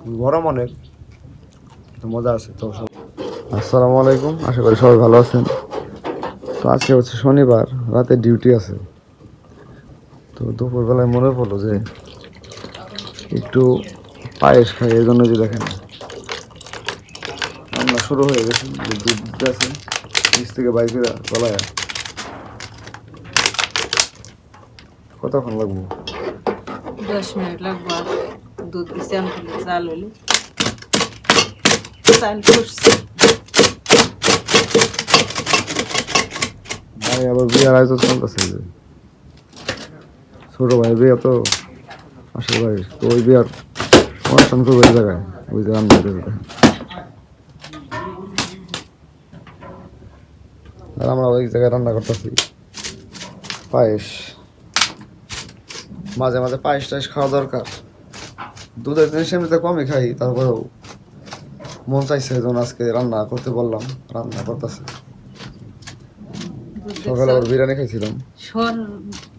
গরম অনেক, মজা আছে তো সব। আসসালামু আলাইকুম, আশা করি সবাই ভালো আছেন। তো আজকে হচ্ছে শনিবার, রাতে ডিউটি আছে। তো দুপুরবেলায় মনে পড়লো যে একটু পায়েস খাই, এর জন্য যে দেখেন রান্না শুরু হয়ে গেছে। যে দুধ দিতে আছে নিচ থেকে বাইকে গলায়, কতক্ষণ লাগবো? 10 মিনিট লাগবে। আর দুধ দিছি আমি জাল হইলে চাল করছি। ভাই আবার বিয়ার আয়োজন চলতেছে, যে ছোট ভাই বিয়া তো আশির ভাই, তো ওই বিয়ার অনুষ্ঠান করবো এই জায়গায়, ওই যে রান্না করে দেখেন। আর আমরা ওই জায়গায় রান্না করতেছি পায়েস। মাঝে মাঝে পায়েস টায়েস খাওয়া দরকার। দুধের জিনিস এমনিতে কমই খাই, তারপরেও মন চাইছে যখন আজকে রান্না করতে বললাম, রান্না করতেছি। সকালে আবার বিরিয়ানি খাইছিলাম। সর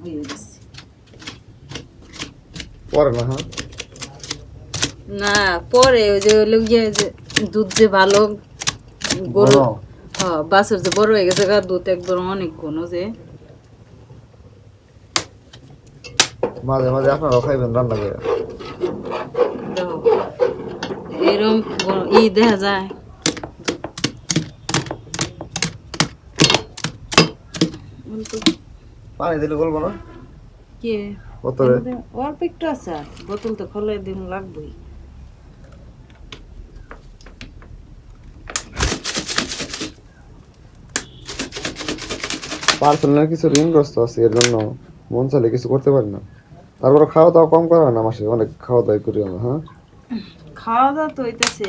হয়ে গেছে পরে না, হ্যাঁ না, পরে ওই যে হইলো গিয়ে যে দুধ যে ভালো গরু, হ্যাঁ বাছুর যে বড় হয়ে গেছে গা, দুধ একবার অনেক ঘন যে। মাঝে মাঝে আপনারাও খাইবেন রান্না করে। দেখো এরম দেখা যায়। পানি দিলে বলবো না কি বোতলে? অল্প একটু আছে, বোতল তো খোলে দিন লাগবেই। পার্সোনাল কিছু ঋণগ্রস্ত আছে, এর জন্য মন চাইলে কিছু করতে পারি না। তারপরে খাওয়া দাওয়া কম করা হয় না, মাসে অনেক খাওয়া দাওয়া করি আমরা। হ্যাঁ, খাওয়া দাওয়া তো হইতেছে,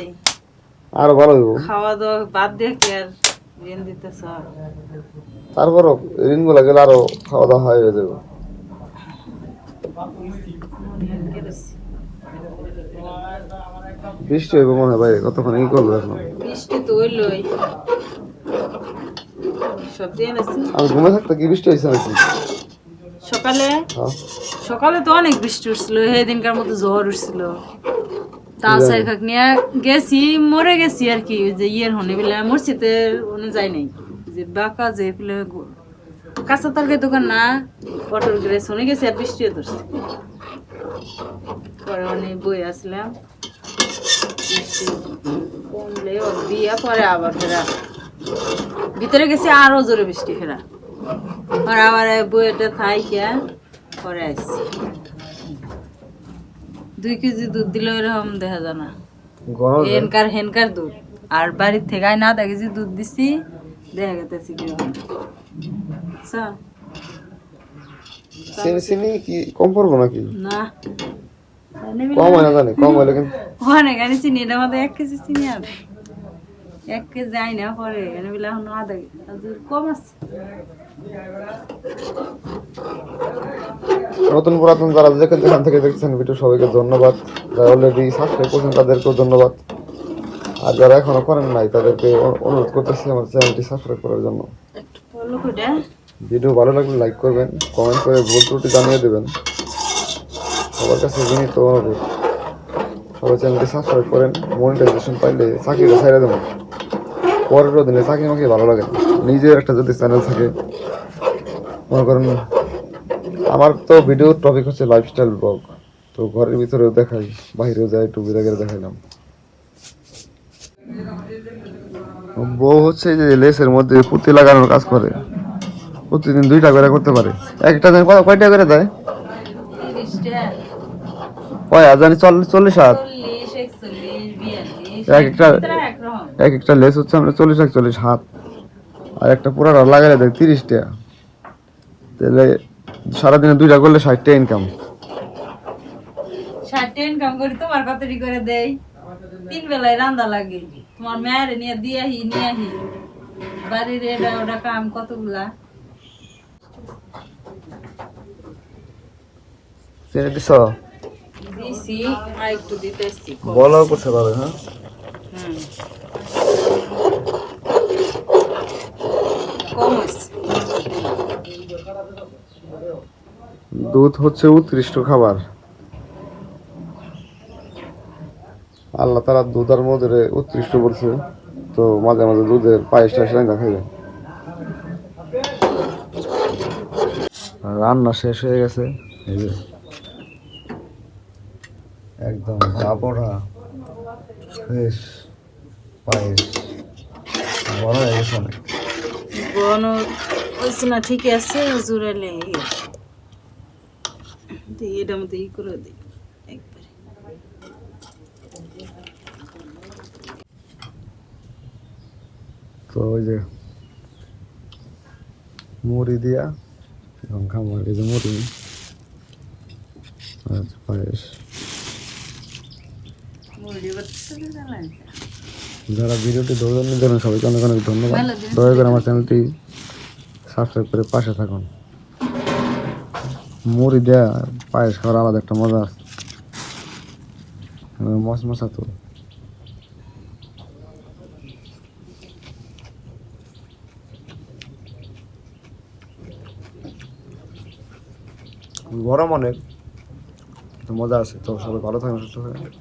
আরো ভালো হইব। খাওয়া দাওয়া বাদ দিয়ে কি আর ঋণ দিতেছ? তারপরও ঋণগুলা গেলে আরো খাওয়া দাওয়া হয়ে যাবে। বৃষ্টি হইব মনে হয় ভাই, কতক্ষণ ই করবো এখন। বৃষ্টি তো হইলই, সব দিয়ে এনেছি। আমি ঘুমে থাকতে কি বৃষ্টি হয়েছে নাকি? সকালে হ্যাঁ, সকালে তো অনেক বৃষ্টি উঠছিল, সেদিনকার মতো ঝড় উঠছিল। তাও সাই ফাঁক নিয়ে গেছি, মরে গেছি আর কি। ওই যে ইয়ের হনে বেলা মসজিদে ওনে যাই নাই, যে বাঁকা যে পেলে কাঁচা তরকারি দোকান না, পটল গ্রেস হনে গেছি আর বৃষ্টিও ধরছে। পরে অনেক বই আসলাম, বৃষ্টি কমলে ওর দিয়া পরে আবার ফেরা ভিতরে গেছি, আরো জোরে বৃষ্টি ফেরা। আর আবার বইটা থাইকে পরে আসছি। 2 কেজি দুধ দিল এরকম দেখা যায় না, হেনকার দুধ। আর বাড়ির থেকে না 0.5 কেজি দুধ দিছি, দেখা গেছে চিনি কি কম পড়বো নাকি? না কম হয় না জানি, কম হইলে কিন্তু অনেক আনি চিনি, এটার মধ্যে 1 কেজি চিনি আর 1 কেজি আই না পরে এনে বেলা এখন 0.5 কেজি কম আছে। নতুন পুরাতন যারা যেখান থেকে দেখছেন ভিডিও, সবাইকে ধন্যবাদ। যারা অলরেডি সাবস্ক্রাইব করছেন তাদেরকেও ধন্যবাদ। আর যারা এখনো করেন নাই তাদেরকে অনুরোধ করতেছি আমার চ্যানেলটি সাবস্ক্রাইব করার জন্য। একটু ফলো করে ভিডিও ভালো লাগলে লাইক করবেন, কমেন্ট করে ভুল ত্রুটি জানিয়ে দেবেন। সবার কাছে বিনীত অনুরোধ, সবাই চ্যানেলটি সাবস্ক্রাইব করেন। মনিটাইজেশন পাইলে চাকরিটা ছাইড়া দেবেন। পরের দিনে চাকরি মাকি ভালো লাগে না। নিজের একটা যদি চ্যানেল থাকে, মনে করেন আমার তো ভিডিওর টপিক হচ্ছে লাইফস্টাইল ব্লগ। তো ঘরের ভিতরেও দেখাই, বাইরেও যাই, একটু ঘুরে ঘুরে দেখাইলাম। বউ হচ্ছে যে লেসের মধ্যে পুঁতি লাগানোর কাজ করে, প্রতিদিন 2টা করে করতে পারে। একটা দিন কয়টা করে দেয়? 30 টা কয় জানি 40 হাত। 40 41 এক একটা 42 একরকম। এক একটা লেস হচ্ছে আমরা 40-41 হাত, আর একটা পুরাটা লাগাইলে দেয় 30 টাকা। তাহলে সারাদিনে 2টা করলে 60 টাকা ইনকাম। 60 টা ইনকাম করি, তোমার কতটি করে দেই? 3 বেলায় রান্না লাগে, তোমার মেয়ের নিয়ে দিয়ে আহি বাড়ির এটা ওটা কাম কতগুলা। চিনি দিছ? দিছি, আর একটু দিতেছি। বলো করতে পারবে। হ্যাঁ, কম হয়েছে। দুধ হচ্ছে উৎকৃষ্ট খাবার। আল্লাহ তারা দুধ আর মধুর উৎকৃষ্ট বলছে, তো মাঝে মাঝে দুধের পায়েস টাইস রান্না খাইবে। আর রান্না শেষ হয়ে গেছে, এই যে একদম কাপড়া ফ্রেশ পায়েস বড় হয়ে গেছে অনেক। বন হয়েছে না, ঠিকই আছে, জোরালে এটার মধ্যে ই করে দিই একবারে। তো ওই যে মুড়ি দিয়া এখন খাবার, এই যে মুড়ি আর পায়েস। যারা ভিডিওটি দৌড়ানো দেবেন সবাইকে অনেক অনেক ধন্যবাদ। দয়া করে আমার চ্যানেলটি সাবস্ক্রাইব করে পাশে থাকুন। মুড়ি দেয়া পায়েস খাওয়ার আলাদা একটা মজা আছে, মশমশা তো। গরম অনেক, মজা আছে। তো সবাই ভালো থাকেন, সুস্থ থাকেন।